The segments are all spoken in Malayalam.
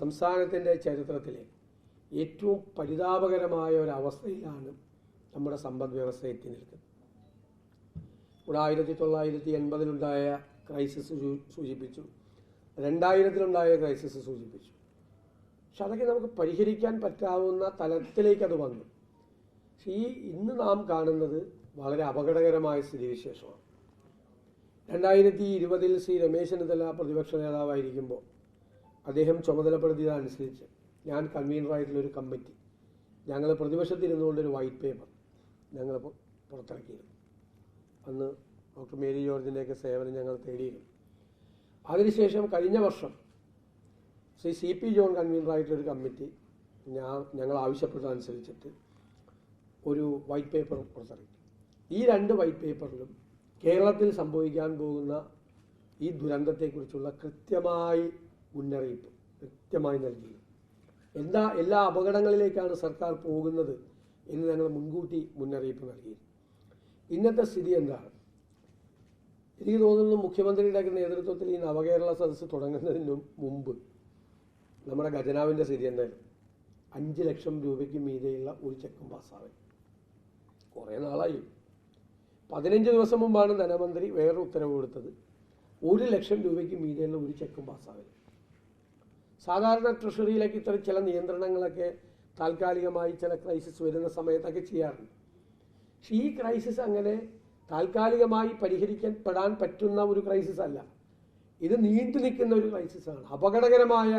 സംസ്ഥാനത്തിൻ്റെ ചരിത്രത്തിലെ ഏറ്റവും പരിതാപകരമായ ഒരവസ്ഥയിലാണ് നമ്മുടെ സമ്പദ് വ്യവസ്ഥ എത്തി നിൽക്കുന്നത്. ഇവിടെ 1980-ലുണ്ടായ ക്രൈസിസ് സൂചിപ്പിച്ചു, 2000-ലുണ്ടായ ക്രൈസിസ് സൂചിപ്പിച്ചു. പക്ഷെ അതൊക്കെ നമുക്ക് പരിഹരിക്കാൻ പറ്റാവുന്ന തലത്തിലേക്ക് അത് വന്നു. പക്ഷേ ഇന്ന് നാം കാണുന്നത് വളരെ അപകടകരമായ സ്ഥിതിവിശേഷമാണ്. 2020-ൽ ശ്രീ രമേശ് ചെന്നിത്തല പ്രതിപക്ഷ നേതാവായിരിക്കുമ്പോൾ അദ്ദേഹം ചുമതലപ്പെടുത്തിയതനുസരിച്ച് ഞാൻ കൺവീനറായിട്ടുള്ളൊരു കമ്മിറ്റി, ഞങ്ങൾ പ്രതിപക്ഷത്തിരുന്നുകൊണ്ടൊരു വൈറ്റ് പേപ്പർ ഞങ്ങൾ പുറത്തിറക്കിയിരുന്നു. അന്ന് ഡോക്ടർ മേരി ജോർജിൻ്റെയൊക്കെ സേവനം ഞങ്ങൾ തേടിയിരുന്നു. അതിനുശേഷം കഴിഞ്ഞ വർഷം ശ്രീ CP ജോൺ കൺവീനറായിട്ടൊരു കമ്മിറ്റി ഞങ്ങൾ ആവശ്യപ്പെട്ടതനുസരിച്ചിട്ട് ഒരു വൈറ്റ് പേപ്പർ പുറത്തിറക്കി. ഈ 2 വൈറ്റ് പേപ്പറിലും കേരളത്തിൽ സംഭവിക്കാൻ പോകുന്ന ഈ ദുരന്തത്തെക്കുറിച്ചുള്ള കൃത്യമായി മുന്നറിയിപ്പ് കൃത്യമായി നൽകി. എല്ലാ അപകടങ്ങളിലേക്കാണ് സർക്കാർ പോകുന്നത് എന്ന് ഞങ്ങൾ മുൻകൂട്ടി മുന്നറിയിപ്പ് നൽകി. ഇന്നത്തെ സ്ഥിതി എന്താണ്? എനിക്ക് തോന്നുന്നു മുഖ്യമന്ത്രിയുടെ നേതൃത്വത്തിൽ ഈ നവകേരള സദസ്സ് തുടങ്ങുന്നതിന് മുമ്പ് നമ്മുടെ ഖജനാവിൻ്റെ സ്ഥിതി എന്തായാലും 5 ലക്ഷം രൂപയ്ക്ക് മീതെയുള്ള ഒരു ചെക്കും പാസ്സാവും. കുറേ നാളായി. 15 ദിവസം മുമ്പാണ് ധനമന്ത്രി വേറെ ഉത്തരവ് കൊടുത്തത് 1 ലക്ഷം രൂപയ്ക്ക് മീതെയുള്ള ഒരു ചെക്കും പാസ്സാവില്ല. സാധാരണ ട്രഷറിയിലേക്ക് ഇത്തരം ചില നിയന്ത്രണങ്ങളൊക്കെ താൽക്കാലികമായി ചില ക്രൈസിസ് വരുന്ന സമയത്തൊക്കെ ചെയ്യാറുണ്ട്. പക്ഷേ ഈ ക്രൈസിസ് അങ്ങനെ താൽക്കാലികമായി പരിഹരിക്കപ്പെടാൻ പറ്റുന്ന ഒരു ക്രൈസിസ് അല്ല. ഇത് നീണ്ടു നിൽക്കുന്ന ഒരു ക്രൈസിസാണ്. അപകടകരമായ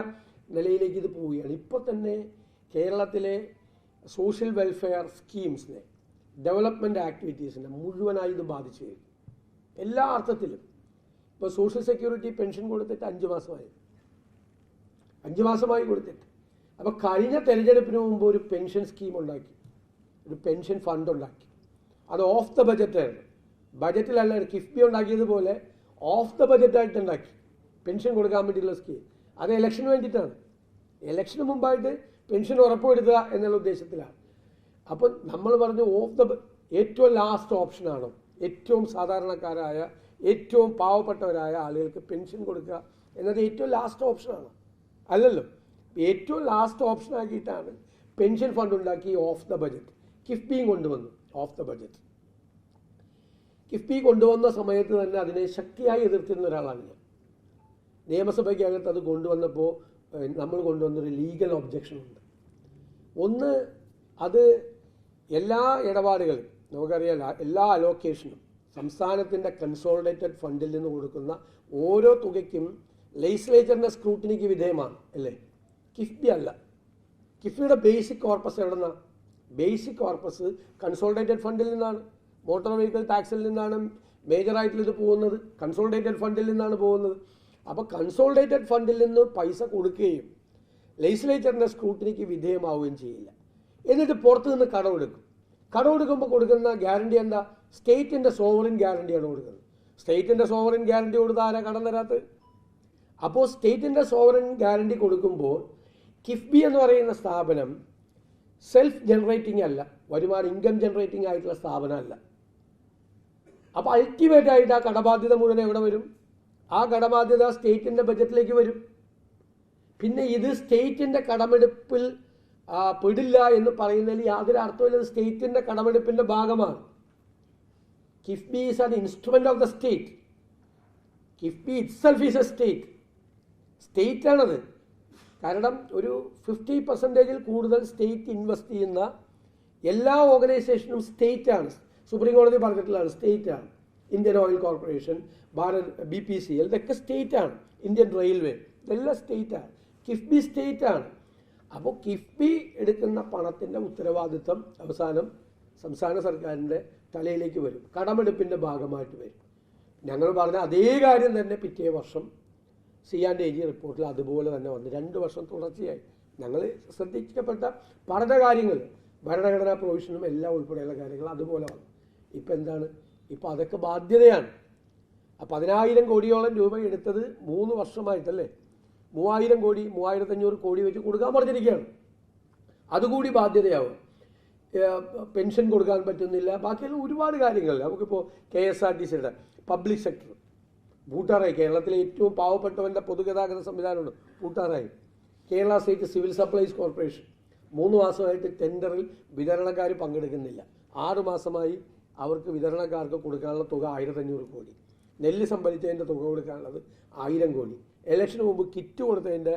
നിലയിലേക്ക് ഇത് പോവുകയാണ്. ഇപ്പോൾ തന്നെ കേരളത്തിലെ സോഷ്യൽ വെൽഫെയർ സ്കീംസിനെ, ഡെവലപ്മെൻറ്റ് ആക്ടിവിറ്റീസിനെ മുഴുവനായി ഇത് ബാധിച്ചു കഴിഞ്ഞു എല്ലാ അർത്ഥത്തിലും. ഇപ്പോൾ സോഷ്യൽ സെക്യൂരിറ്റി പെൻഷൻ കൊടുത്തിട്ട് 5 മാസമായി 5 മാസമായി കൊടുത്തിട്ട്. അപ്പോൾ കഴിഞ്ഞ തെരഞ്ഞെടുപ്പിന് മുമ്പ് ഒരു പെൻഷൻ സ്കീം ഉണ്ടാക്കി, ഒരു പെൻഷൻ ഫണ്ട് ഉണ്ടാക്കി. അത് ഓഫ് ദ ബജറ്റായിരുന്നു, ബജറ്റിലല്ല. കിഫ്ബി ഉണ്ടാക്കിയതുപോലെ ഓഫ് ദ ബജറ്റായിട്ട് ഉണ്ടാക്കി പെൻഷൻ കൊടുക്കാൻ വേണ്ടിയിട്ടുള്ള സ്കീം. അത് ഇലക്ഷന് വേണ്ടിയിട്ടാണ്. ഇലക്ഷന് മുമ്പായിട്ട് പെൻഷൻ ഉറപ്പുവരുത്തുക എന്നുള്ള ഉദ്ദേശത്തിലാണ്. അപ്പം നമ്മൾ പറഞ്ഞു ഏറ്റവും ലാസ്റ്റ് ഓപ്ഷനാണോ ഏറ്റവും സാധാരണക്കാരായ ഏറ്റവും പാവപ്പെട്ടവരായ ആളുകൾക്ക് പെൻഷൻ കൊടുക്കുക എന്നത് ഏറ്റവും ലാസ്റ്റ് ഓപ്ഷനാണ്? അല്ലല്ലോ. ഏറ്റവും ലാസ്റ്റ് ഓപ്ഷനാക്കിയിട്ടാണ് പെൻഷൻ ഫണ്ട് ഉണ്ടാക്കി ഓഫ് ദ ബജറ്റ്. കിഫ്ബിയും കൊണ്ടുവന്നു ഓഫ് ദ ബജറ്റ്. കിഫ്ബി കൊണ്ടുവന്ന സമയത്ത് തന്നെ അതിനെ ശക്തിയായി എതിർത്തിരുന്ന ഒരാളാണ് ഞാൻ. നിയമസഭയ്ക്കകത്ത് അത് കൊണ്ടുവന്നപ്പോൾ നമ്മൾ കൊണ്ടുവന്നൊരു ലീഗൽ ഒബ്ജക്ഷൻ ഉണ്ട്. ഒന്ന്, അത് എല്ലാ ഇടപാടുകളും നമുക്കറിയാലോ, എല്ലാ അലോക്കേഷനും സംസ്ഥാനത്തിൻ്റെ കൺസോളിഡേറ്റഡ് ഫണ്ടിൽ നിന്ന് കൊടുക്കുന്ന ഓരോ തുകയ്ക്കും ലെജിസ്ലേച്ചറിൻ്റെ സ്ക്രൂട്ടിനിക്ക് വിധേയമാണ് അല്ലേ? കിഫ്ബി അല്ല. കിഫ്ബിയുടെ ബേസിക് കോർപ്പസ് എവിടെ നിന്നാണ്? ബേസിക് കോർപ്പസ് കൺസോളിഡേറ്റഡ് ഫണ്ടിൽ നിന്നാണ്. മോട്ടോർ വെഹിക്കിൾ ടാക്സിൽ നിന്നാണ് മേജറായിട്ടുള്ള ഇത് പോകുന്നത്. കൺസോളിഡേറ്റഡ് ഫണ്ടിൽ നിന്നാണ് പോകുന്നത്. അപ്പോൾ കൺസോളിഡേറ്റഡ് ഫണ്ടിൽ നിന്ന് പൈസ കൊടുക്കുകയും ലെജിസ്ലേച്ചറിൻ്റെ സ്ക്രൂട്ടിനിക്ക് വിധേയമാവുകയും ചെയ്യില്ല. എന്നിട്ട് പുറത്തു നിന്ന് കടമെടുക്കും. കടമെടുക്കുമ്പോൾ കൊടുക്കുന്ന ഗ്യാരണ്ടി എന്താ? സ്റ്റേറ്റിൻ്റെ സോവറിൻ ഗ്യാരണ്ടിയാണ് കൊടുക്കുന്നത്. സ്റ്റേറ്റിൻ്റെ സോവറിൻ ഗ്യാരണ്ടി കൊടുത്ത ആരാ കടം തരാത്തത്? അപ്പോൾ സ്റ്റേറ്റിൻ്റെ സോവറിൻ ഗ്യാരണ്ടി കൊടുക്കുമ്പോൾ കിഫ്ബി എന്ന് പറയുന്ന സ്ഥാപനം സെൽഫ് ജനറേറ്റിംഗ് അല്ല, വരുമാനം ഇൻകം ജനറേറ്റിംഗ് ആയിട്ടുള്ള സ്ഥാപനമല്ല. അപ്പോൾ അൾട്ടിമേറ്റ് ആയിട്ട് ആ കടബാധ്യത മുഴുവൻ എവിടെ വരും? ആ കടബാധ്യത സ്റ്റേറ്റിൻ്റെ ബജറ്റിലേക്ക് വരും. പിന്നെ ഇത് സ്റ്റേറ്റിൻ്റെ കടമെടുപ്പിൽ പെടില്ല എന്ന് പറയുന്നതിൽ യാതൊരു അർത്ഥമില്ല. സ്റ്റേറ്റിൻ്റെ കടമെടുപ്പിൻ്റെ ഭാഗമാണ്. KIIFB is an instrument of the state. KIIFB itself is a state. സ്റ്റേറ്റാണത്. കാരണം ഒരു 50% കൂടുതൽ സ്റ്റേറ്റ് ഇൻവെസ്റ്റ് ചെയ്യുന്ന എല്ലാ ഓർഗനൈസേഷനും സ്റ്റേറ്റാണ്. സുപ്രീം കോടതി പറഞ്ഞിട്ടുള്ളതാണ്, സ്റ്റേറ്റാണ്. Indian oil corporation, Bharat BPCL, ഇതൊക്കെ സ്റ്റേറ്റാണ്. ഇന്ത്യൻ റെയിൽവേ, ഇതെല്ലാം സ്റ്റേറ്റാണ്. കിഫ്ബി സ്റ്റേറ്റാണ്. അപ്പോൾ കിഫ്ബി എടുക്കുന്ന പണത്തിൻ്റെ ഉത്തരവാദിത്വം അവസാനം സംസ്ഥാന സർക്കാരിൻ്റെ തലയിലേക്ക് വരും, കടമെടുപ്പിൻ്റെ ഭാഗമായിട്ട് വരും. ഞങ്ങൾ പറഞ്ഞ അതേ കാര്യം തന്നെ പിറ്റേ വർഷം C&AG റിപ്പോർട്ടിൽ അതുപോലെ തന്നെ വന്നു. 2 വർഷം തുടർച്ചയായി ഞങ്ങൾ ശ്രദ്ധിക്കപ്പെട്ട പഠന കാര്യങ്ങൾ, ഭരണഘടനാ പ്രൊവിഷനും എല്ലാം ഉൾപ്പെടെയുള്ള കാര്യങ്ങൾ അതുപോലെ വന്നു. ഇപ്പം എന്താണ്? ഇപ്പം അതൊക്കെ ബാധ്യതയാണ്. 10,000 കോടിയോളം രൂപ എടുത്തത് 3 വർഷമായിട്ടല്ലേ? 3,000 കോടി 3,500 കോടി വെച്ച് കൊടുക്കാൻ പറഞ്ഞിരിക്കുകയാണ്. അതുകൂടി ബാധ്യതയാവും. പെൻഷൻ കൊടുക്കാൻ പറ്റുന്നില്ല, ബാക്കിയുള്ള ഒരുപാട് കാര്യങ്ങൾ. നമുക്കിപ്പോൾ KSRTCയുടെ പബ്ലിക് സെക്ടർ പൂട്ടാറായി. കേരളത്തിലെ ഏറ്റവും പാവപ്പെട്ടവൻ്റെ പൊതുഗതാഗത സംവിധാനമാണ് പൂട്ടാറായി. Kerala state civil supplies corporation 3 മാസമായിട്ട് ടെൻഡറിൽ വിതരണക്കാർ പങ്കെടുക്കുന്നില്ല. 6 മാസമായി അവർക്ക് വിതരണക്കാർക്ക് കൊടുക്കാനുള്ള തുക 1500 കോടി. നെല്ല് സംഭരിച്ചതിൻ്റെ തുക കൊടുക്കാനുള്ളത് 1000 കോടി. ഇലക്ഷന് മുമ്പ് കിറ്റ് കൊടുത്തതിൻ്റെ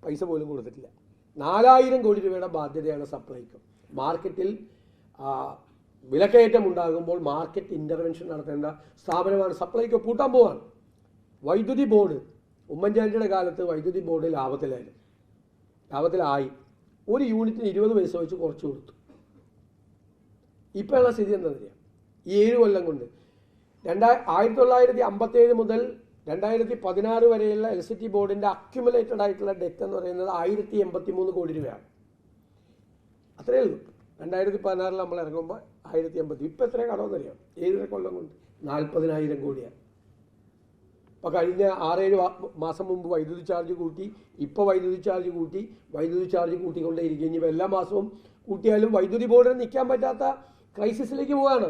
പൈസ പോലും കൊടുത്തിട്ടില്ല. 4000 കോടി രൂപയുടെ ബാധ്യതയാണ് സപ്ലൈക്ക്. മാർക്കറ്റിൽ വിലക്കയറ്റം ഉണ്ടാകുമ്പോൾ മാർക്കറ്റ് ഇൻ്റർവെൻഷൻ നടത്തേണ്ട സ്ഥാപനമാണ് സപ്ലൈക്ക്. പൂട്ടാൻ പോവാണ്. വൈദ്യുതി ബോർഡ് ഉമ്മൻചാണ്ടിയുടെ കാലത്ത് വൈദ്യുതി ബോർഡ് ലാഭത്തിലായി. ഒരു യൂണിറ്റിന് 20 പൈസ വെച്ച് കുറച്ച് കൊടുത്തു. ഇപ്പോഴുള്ള സ്ഥിതി എന്താണെന്നറിയാം? ഈ 7 കൊല്ലം കൊണ്ട് 1957 മുതൽ 2016 വരെയുള്ള ഇലക്ട്രിസിറ്റി ബോർഡിൻ്റെ അക്യുമുലേറ്റഡ് ആയിട്ടുള്ള ഡെറ്റ് എന്ന് പറയുന്നത് 1083 കോടി രൂപയാണ്. അത്രയേ ഉള്ളൂ. 2016 നമ്മൾ ഇറങ്ങുമ്പോൾ 1080. ഇപ്പം എത്രയാണ് കടമെന്നറിയാം? 7 കൊല്ലം കൊണ്ട് 40,000 കോടിയാണ്. അപ്പോൾ കഴിഞ്ഞ 6-7 മാസം മുമ്പ് വൈദ്യുതി ചാർജ് കൂട്ടി, ഇപ്പോൾ വൈദ്യുതി ചാർജ് കൂട്ടിക്കൊണ്ടേയിരിക്കും. ഇനി എല്ലാ മാസവും കൂട്ടിയാലും വൈദ്യുതി ബോർഡിന് നിൽക്കാൻ പറ്റാത്ത ക്രൈസിസിലേക്ക് പോവുകയാണ്.